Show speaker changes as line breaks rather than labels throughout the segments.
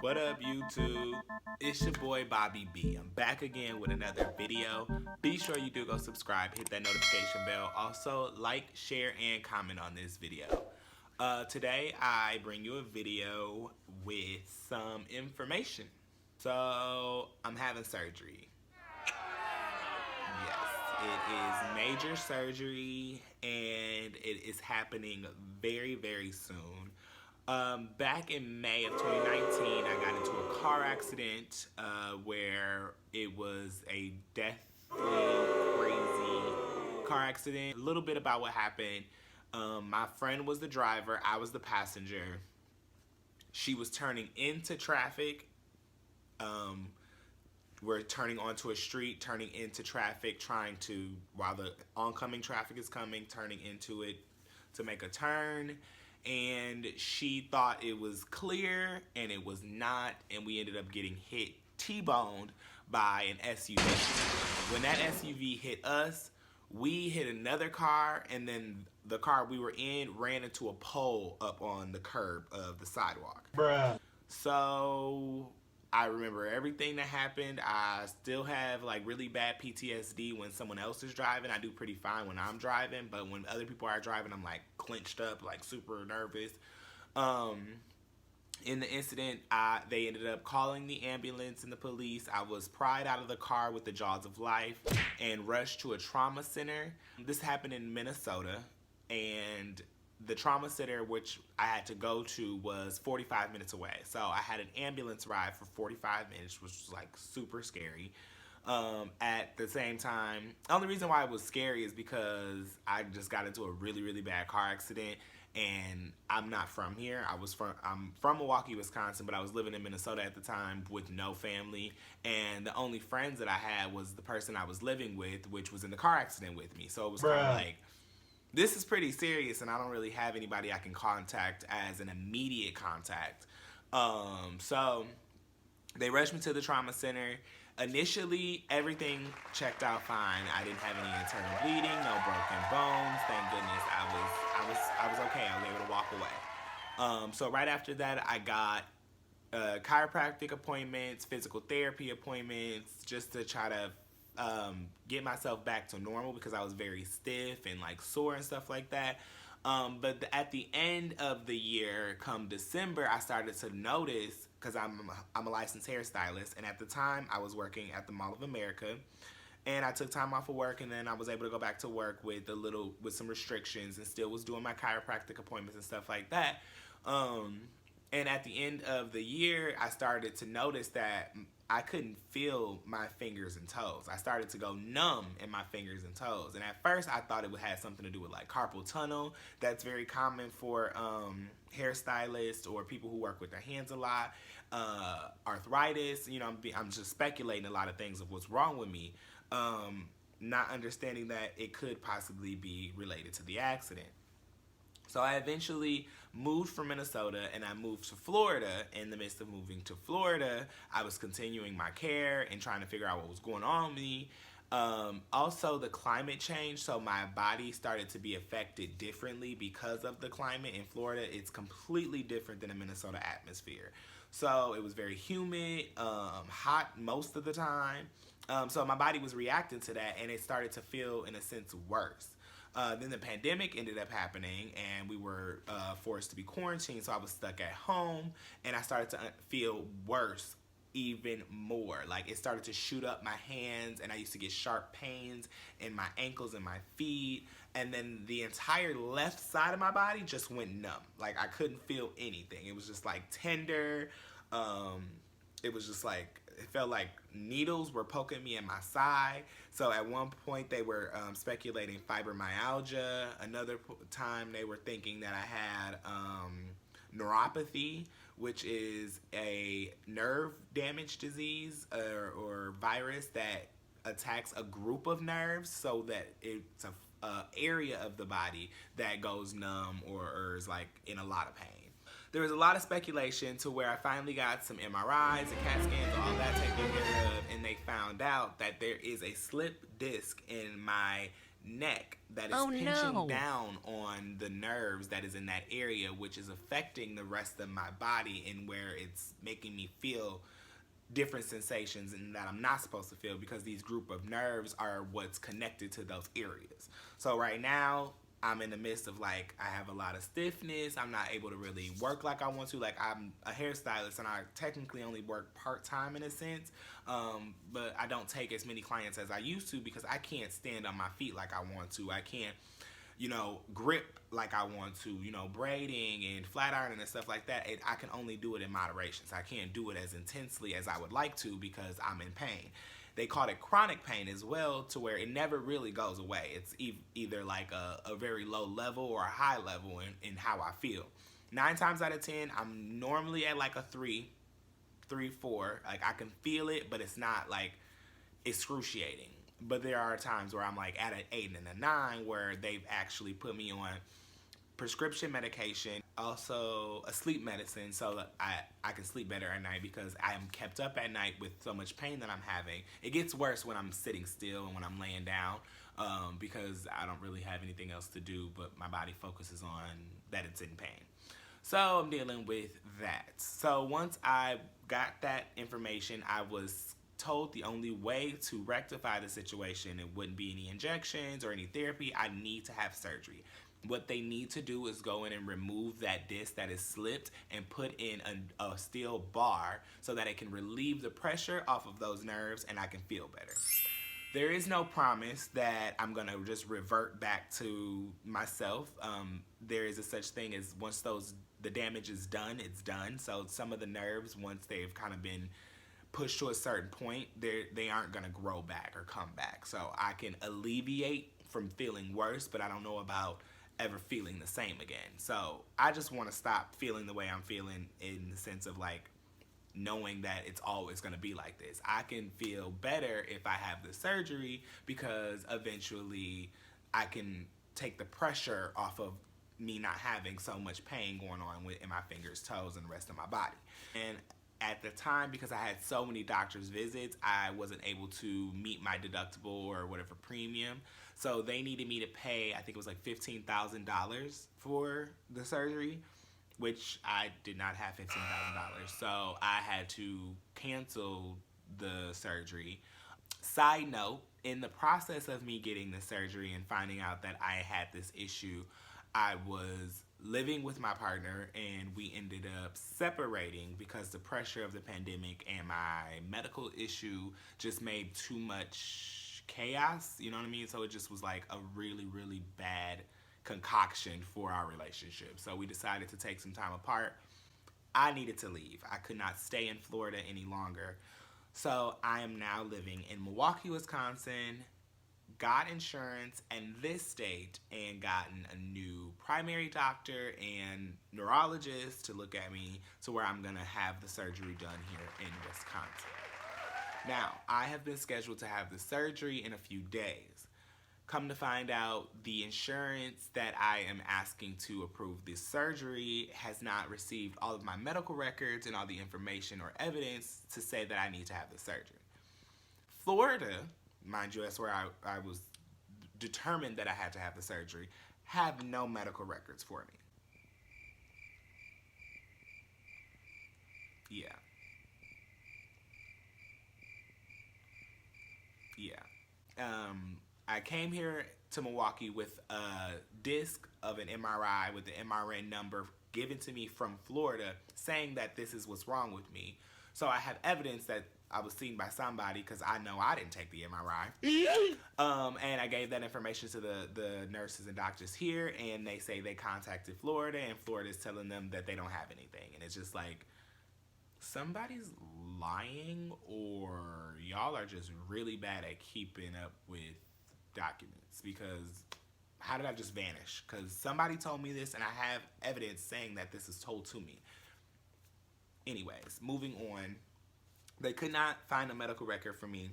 What up, YouTube? It's your boy Bobby B. I'm back again with another video. Be sure you do go subscribe, hit that notification bell. Also, like, share, and comment on this video. Today, I bring you a video with some information. So, I'm having surgery. Yes, it is major surgery, and it is happening very, very soon. Back in May of 2019, I got into a car accident where it was a deathly crazy car accident. A little bit about what happened. My friend was the driver, I was the passenger. She was turning into traffic. We're turning onto a street, turning into traffic, trying to, while the oncoming traffic is coming, turning into it to make a turn. And she thought it was clear, and it was not, and we ended up getting hit, T-boned by an SUV. When that SUV hit us, we hit another car, and then the car we were in ran into a pole up on the curb of the sidewalk.
Bruh.
So I remember everything that happened. I still have like really bad PTSD when someone else is driving. I do pretty fine when I'm driving, but when other people are driving, I'm like clenched up, like super nervous. In the incident, they ended up calling the ambulance and the police. I was pried out of the car with the jaws of life and rushed to a trauma center. This happened in Minnesota, and the trauma center which I had to go to was 45 minutes away. So I had an ambulance ride for 45 minutes, which was like super scary. At the same time, the only reason why it was scary is because I just got into a really, really bad car accident, and I'm not from here. I'm from Milwaukee, Wisconsin, but I was living in Minnesota at the time with no family, and the only friends that I had was the person I was living with, which was in the car accident with me. So it was kind of like, this is pretty serious, and I don't really have anybody I can contact as an immediate contact. So they rushed me to the trauma center. Initially, everything checked out fine. I didn't have any internal bleeding, no broken bones. Thank goodness. I was okay. I was able to walk away. So right after that, I got chiropractic appointments, physical therapy appointments, just to try to get myself back to normal because I was very stiff and like sore and stuff like that. But at the end of the year, come December, I started to notice, because I'm a licensed hairstylist, and at the time I was working at the Mall of America, and I took time off of work, and then I was able to go back to work with some restrictions, and still was doing my chiropractic appointments and stuff like that. And at the end of the year, I started to notice that I couldn't feel my fingers and toes. I started to go numb in my fingers and toes. And at first, I thought it would have something to do with like carpal tunnel. That's very common for hairstylists or people who work with their hands a lot. Arthritis. You know, I'm just speculating a lot of things of what's wrong with me. Not understanding that it could possibly be related to the accident. So I eventually moved from Minnesota, and I moved to Florida. In the midst of moving to Florida, I was continuing my care and trying to figure out what was going on with me. Also, the climate change, so my body started to be affected differently because of the climate. In Florida, it's completely different than a Minnesota atmosphere. So it was very humid, hot most of the time. So my body was reacting to that, and it started to feel, in a sense, worse. Then the pandemic ended up happening, and we were forced to be quarantined, so I was stuck at home, and I started to feel worse even more. Like, it started to shoot up my hands, and I used to get sharp pains in my ankles and my feet, and then the entire left side of my body just went numb. Like, I couldn't feel anything. It was just like tender. It was just like, it felt like needles were poking me in my side. So at one point they were speculating fibromyalgia. Another time they were thinking that I had neuropathy, which is a nerve damage disease or virus that attacks a group of nerves, so that it's a area of the body that goes numb or is like in a lot of pain. There was a lot of speculation to where I finally got some MRIs and CAT scans, all that taken care of, and they found out that there is a slip disc in my neck that is
Oh
pinching
no.
down on the nerves that is in that area, which is affecting the rest of my body, and where it's making me feel different sensations and that I'm not supposed to feel, because these group of nerves are what's connected to those areas. So right now I'm in the midst of, like, I have a lot of stiffness. I'm not able to really work like I want to. Like, I'm a hairstylist and I technically only work part-time in a sense, but I don't take as many clients as I used to because I can't stand on my feet like I want to. I can't, grip like I want to, braiding and flat ironing and stuff like that. I can only do it in moderation. So I can't do it as intensely as I would like to because I'm in pain. They call it chronic pain as well, to where it never really goes away. It's either like a very low level or a high level in how I feel. 9 times out of 10, I'm normally at like a 3, 4. Like, I can feel it, but it's not like excruciating. But there are times where I'm like at an 8 and a 9, where they've actually put me on prescription medication, also a sleep medicine, so that I can sleep better at night, because I am kept up at night with so much pain that I'm having. It gets worse when I'm sitting still and when I'm laying down, because I don't really have anything else to do, but my body focuses on that it's in pain. So I'm dealing with that. So once I got that information, I was told the only way to rectify the situation, it wouldn't be any injections or any therapy. I need to have surgery. What they need to do is go in and remove that disc that is slipped and put in a steel bar so that it can relieve the pressure off of those nerves and I can feel better. There is no promise that I'm gonna just revert back to myself. There is a such thing as, once the damage is done, it's done. So some of the nerves, once they've kind of been pushed to a certain point, they aren't gonna grow back or come back. So I can alleviate from feeling worse, but I don't know about ever feeling the same again. So I just want to stop feeling the way I'm feeling, in the sense of, like, knowing that it's always going to be like this. I can feel better if I have the surgery, because eventually I can take the pressure off of me not having so much pain going on in my fingers, toes, and the rest of my body. And at the time, because I had so many doctor's visits, I wasn't able to meet my deductible or whatever premium. So they needed me to pay, I think it was like $15,000 for the surgery, which I did not have $15,000. So I had to cancel the surgery. Side note, in the process of me getting the surgery and finding out that I had this issue, I was living with my partner and we ended up separating because the pressure of the pandemic and my medical issue just made too much chaos, you know what I mean? So it just was like a really, really bad concoction for our relationship. So we decided to take some time apart. I needed to leave. I could not stay in Florida any longer. So I am now living in Milwaukee, Wisconsin, got insurance in this state, and gotten a new primary doctor and neurologist to look at me, to where I'm gonna have the surgery done here in Wisconsin. Now, I have been scheduled to have the surgery in a few days. Come to find out, the insurance that I am asking to approve this surgery has not received all of my medical records and all the information or evidence to say that I need to have the surgery. Florida, mind you, that's where I was determined that I had to have the surgery, have no medical records for me. Yeah. Yeah. I came here to Milwaukee with a disc of an MRI with the MRN number given to me from Florida, saying that this is what's wrong with me. So I have evidence that I was seen by somebody, because I know I didn't take the MRI. And I gave that information to the nurses and doctors here, and they say they contacted Florida, and Florida is telling them that they don't have anything. And it's just like, somebody's lying, or y'all are just really bad at keeping up with documents, because how did I just vanish? Because somebody told me this and I have evidence saying that this is told to me. Anyways, moving on. They could not find a medical record for me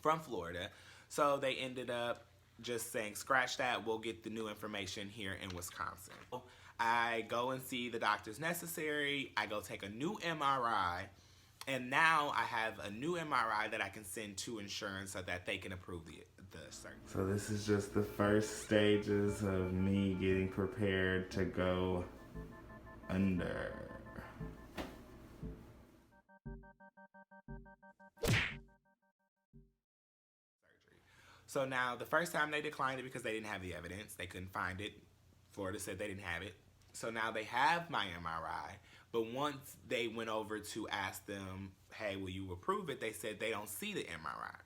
from Florida, so they ended up just saying, scratch that, we'll get the new information here in Wisconsin. I go and see the doctors necessary. I go take a new MRI, and now I have a new MRI that I can send to insurance so that they can approve the surgery.
So this is just the first stages of me getting prepared to go under.
So now, the first time they declined it because they didn't have the evidence. They couldn't find it. Florida said they didn't have it. So now they have my MRI. But once they went over to ask them, hey, will you approve it? They said they don't see the MRI.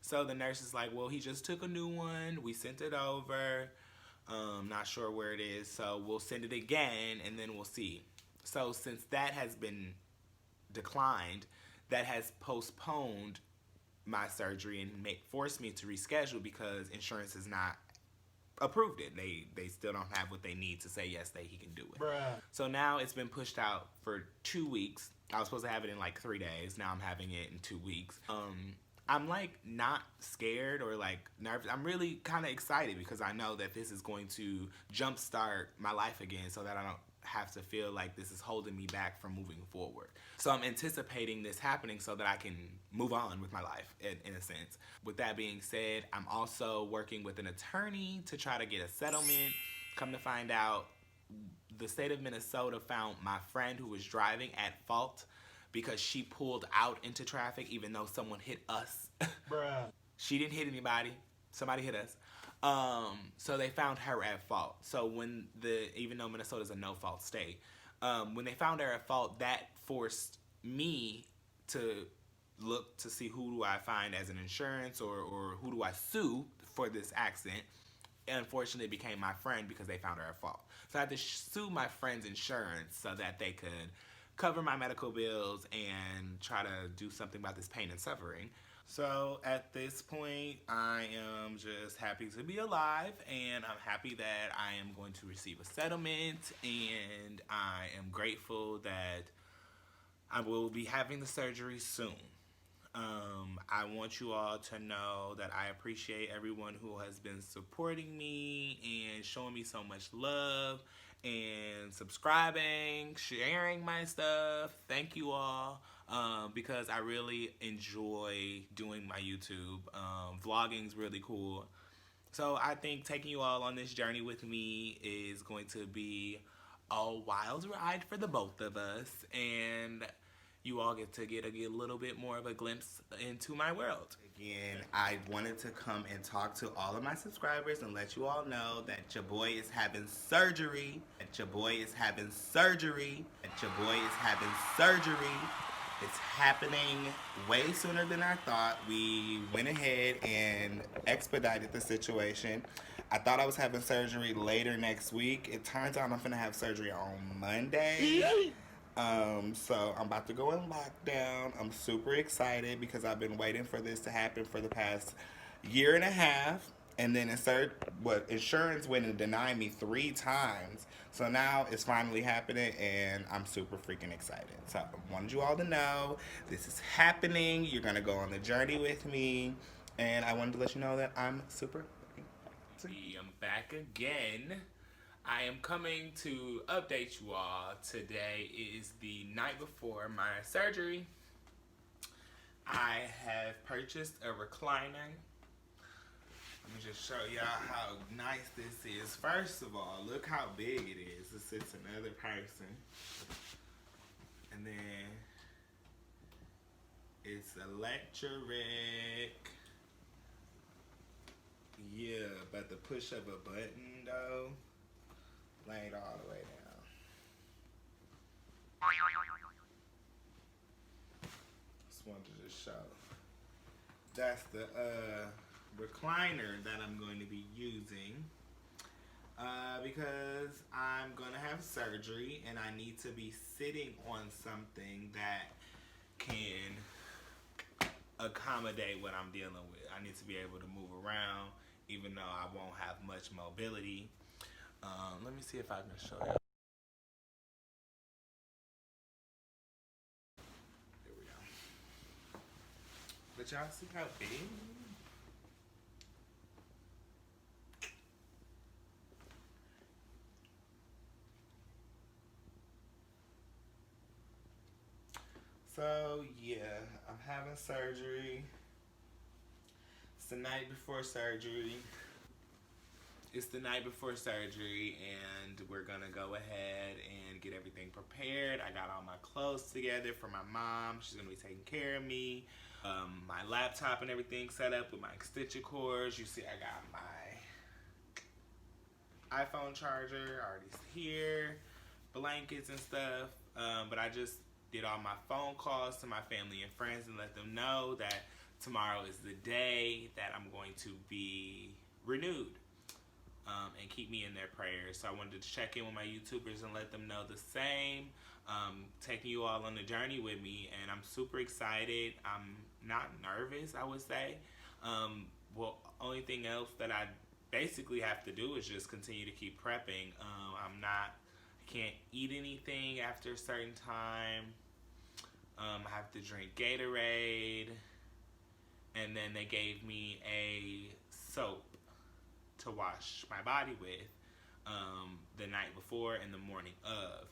So the nurse is like, well, he just took a new one. We sent it over. Not sure where it is. So we'll send it again and then we'll see. So since that has been declined, that has postponed my surgery and forced me to reschedule because insurance has not approved it. They still don't have what they need to say yes, he can do it.
Bruh.
So now it's been pushed out for 2 weeks. I was supposed to have it in like 3 days. Now I'm having it in 2 weeks. I'm like not scared or like nervous. I'm really kind of excited because I know that this is going to jumpstart my life again so that I don't have to feel like this is holding me back from moving forward. So I'm anticipating this happening so that I can move on with my life in a sense. With that being said, I'm also working with an attorney to try to get a settlement. Come to find out, the state of Minnesota found my friend who was driving at fault because she pulled out into traffic even though someone hit us.
Bruh.
She didn't hit anybody. Somebody hit us. So they found her at fault. So even though Minnesota's a no-fault state, when they found her at fault, that forced me to look to see who do I find as an insurance or who do I sue for this accident. And unfortunately, it became my friend because they found her at fault. So I had to sue my friend's insurance so that they could cover my medical bills and try to do something about this pain and suffering. So at this point, I am just happy to be alive, and I'm happy that I am going to receive a settlement, and I am grateful that I will be having the surgery soon. I want you all to know that I appreciate everyone who has been supporting me and showing me so much love and subscribing, sharing my stuff. Thank you all, because I really enjoy doing my YouTube. Vlogging's really cool. So I think taking you all on this journey with me is going to be a wild ride for the both of us, and you all get a little bit more of a glimpse into my world. Again, I wanted to come and talk to all of my subscribers and let you all know that your boy is having surgery. That your boy is having surgery. That your boy is having surgery. It's happening way sooner than I thought. We went ahead and expedited the situation. I thought I was having surgery later next week. It turns out I'm gonna have surgery on Monday. So I'm about to go in lockdown. I'm super excited because I've been waiting for this to happen for the past year and a half. And then insurance went and denied me 3 times. So now it's finally happening and I'm super freaking excited. So I wanted you all to know this is happening. You're gonna go on the journey with me. And I wanted to let you know that I'm super happy. I'm back again. I am coming to update you all. Today is the night before my surgery. I have purchased a recliner. Let me just show y'all how nice this is. First of all, look how big it is. It sits another person. And then it's electric. Yeah, but the push of a button though, laid all the way down. Just wanted to just show. That's the recliner that I'm going to be using because I'm going to have surgery and I need to be sitting on something that can accommodate what I'm dealing with. I need to be able to move around even though I won't have much mobility. Let me see if I can show you. There we go. But y'all see how big? So yeah, I'm having surgery. It's the night before surgery. It's the night before surgery, and we're gonna go ahead and get everything prepared. I got all my clothes together for my mom. She's gonna be taking care of me. My laptop and everything set up with my extension cords. You see, I got my iPhone charger already here, blankets and stuff. But I just did all my phone calls to my family and friends and let them know that tomorrow is the day that I'm going to be renewed. And keep me in their prayers. So I wanted to check in with my YouTubers and let them know the same. Taking you all on the journey with me, and I'm super excited. I'm not nervous, I would say. Well, only thing else that I basically have to do is just continue to keep prepping. I can't eat anything after a certain time. I have to drink Gatorade, and then they gave me a soap to wash my body with the night before and the morning of.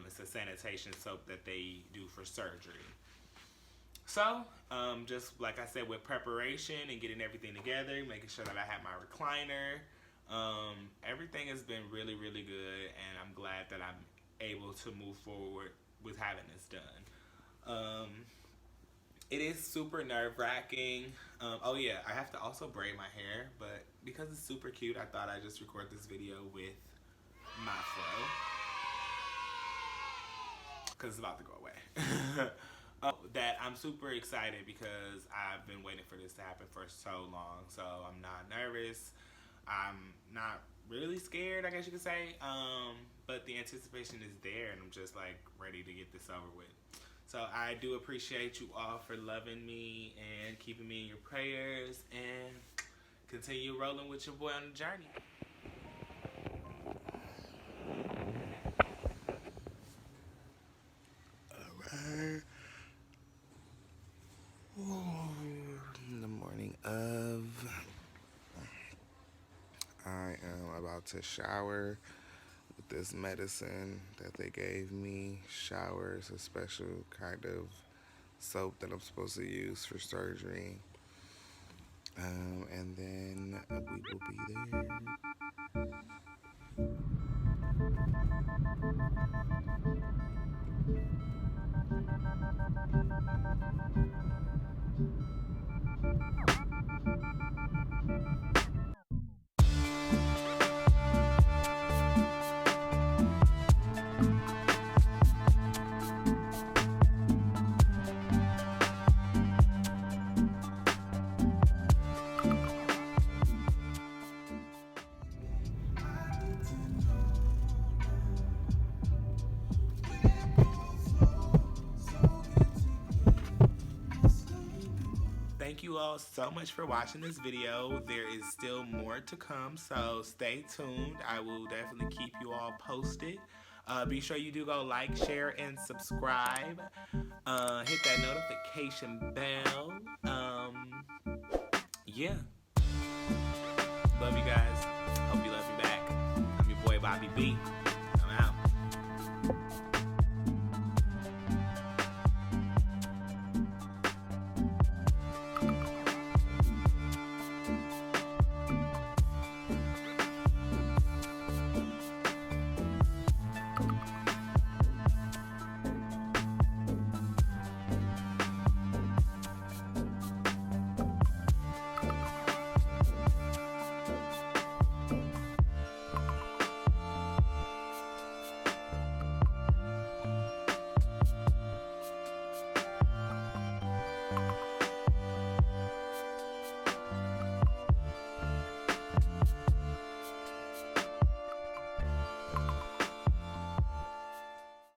It's a sanitation soap that they do for surgery. So, just like I said, with preparation and getting everything together, making sure that I have my recliner, everything has been really, really good, and I'm glad that I'm able to move forward with having this done. It is super nerve-wracking. Oh yeah, I have to also braid my hair, but because it's super cute, I thought I'd just record this video with my fro. Because it's about to go away. That I'm super excited because I've been waiting for this to happen for so long. So I'm not nervous. I'm not really scared, I guess you could say. But the anticipation is there, and I'm just like ready to get this over with. So I do appreciate you all for loving me and keeping me in your prayers, and continue rolling with your boy on the journey. Alright. The morning of. I am about to shower with this medicine that they gave me. Shower is a special kind of soap that I'm supposed to use for surgery. And then we will be there. Thank you all so much for watching this video. There is still more to come, so stay tuned. I will definitely keep you all posted. Be sure you do go like, share, and subscribe. Hit that notification bell. Yeah. Love you guys. Hope you love me back. I'm your boy, Bobby B.